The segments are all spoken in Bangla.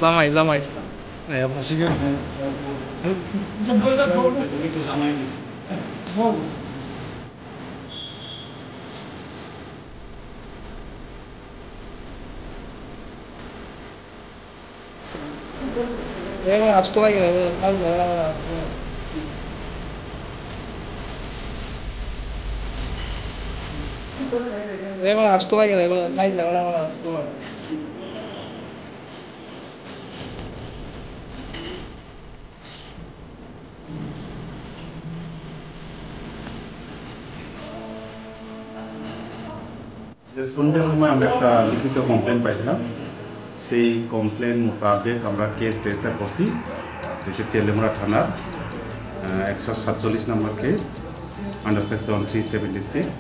জামাই জামাই আসতো লাগে আসতো লাগে সন্ধ্যার সময় আমরা একটা লিখিত কমপ্লেন পাইছিলাম। সেই কমপ্লেন মোতাবেক আমরা কেস রেজিস্টার করছি দেশের তেলেমুড়া থানার 147 নম্বর কেস আন্ডার সেকশন 376,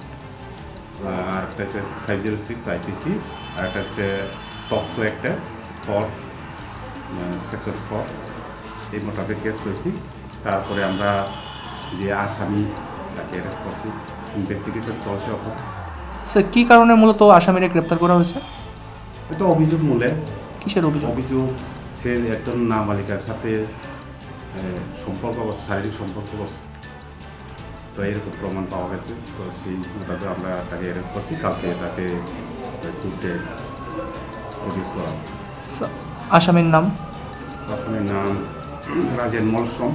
আর একটা হচ্ছে 506 আইপিসি, আর একটা হচ্ছে পক্সো একটা 4 সেকশন 4, এই মোতাবেক কেস করেছি। তারপরে আমরা যে আসামি তাকে অ্যারেস্ট করছি, ইনভেস্টিগেশন চলছে। স্যার কী কারণে মূলত আসামিরা গ্রেপ্তার করা হয়েছে? এটা অভিযোগ মূলে। কিসের অভিযোগ? অভিযোগ সে একজন নাবালিকার সাথে সম্পর্ক করছে, শারীরিক সম্পর্ক করছে, তো এরকম প্রমাণ পাওয়া গেছে। তো সেই মোতাবেক আমরা তাকে অ্যারেস্ট করছি। কালকে তাকে কোর্টে প্রডিউস করা হবে। আসামির নাম? আসামির নাম রাজেন মলসম,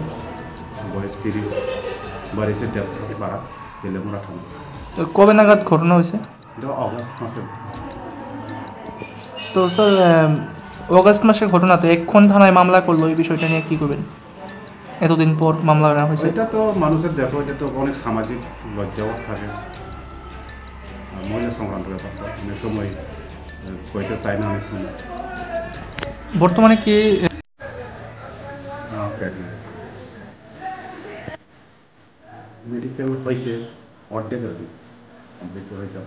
বয়স 30, বাড়িছে দেবপাড়া, তেলেমুড়া থানা। কবে নাগাদ ঘটনা হয়েছে? এটা অগাস্ট মাসে। তো স্যার অগাস্ট মাসের ঘটনাতে এক্ষণ থানায় মামলা করলো, এই বিষয়টা নিয়ে কী করবেন? এতদিন পর মামলা নেওয়া হয়েছে। এটা তো মানুষের দেখো, এটা তো অনেক সামাজিক লজ্জাও থাকে, মহিলা সংক্রান্ত ব্যাপারটা অনেক সময় কইতে চায় না, অনেক সময়। বর্তমানে কি মেডিকেল হয়েছে অর্ধেক আর কি কমপ্লিট হয়েছে।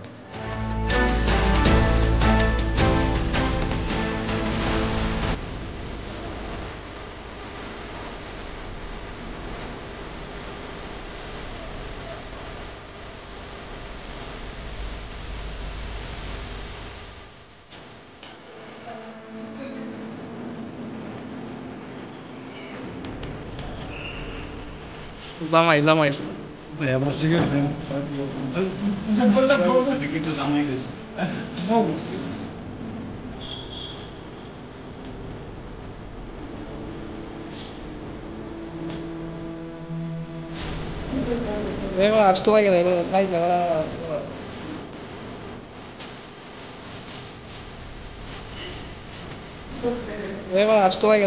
জামাই জামাই আসতো লাগে আসতো লাগে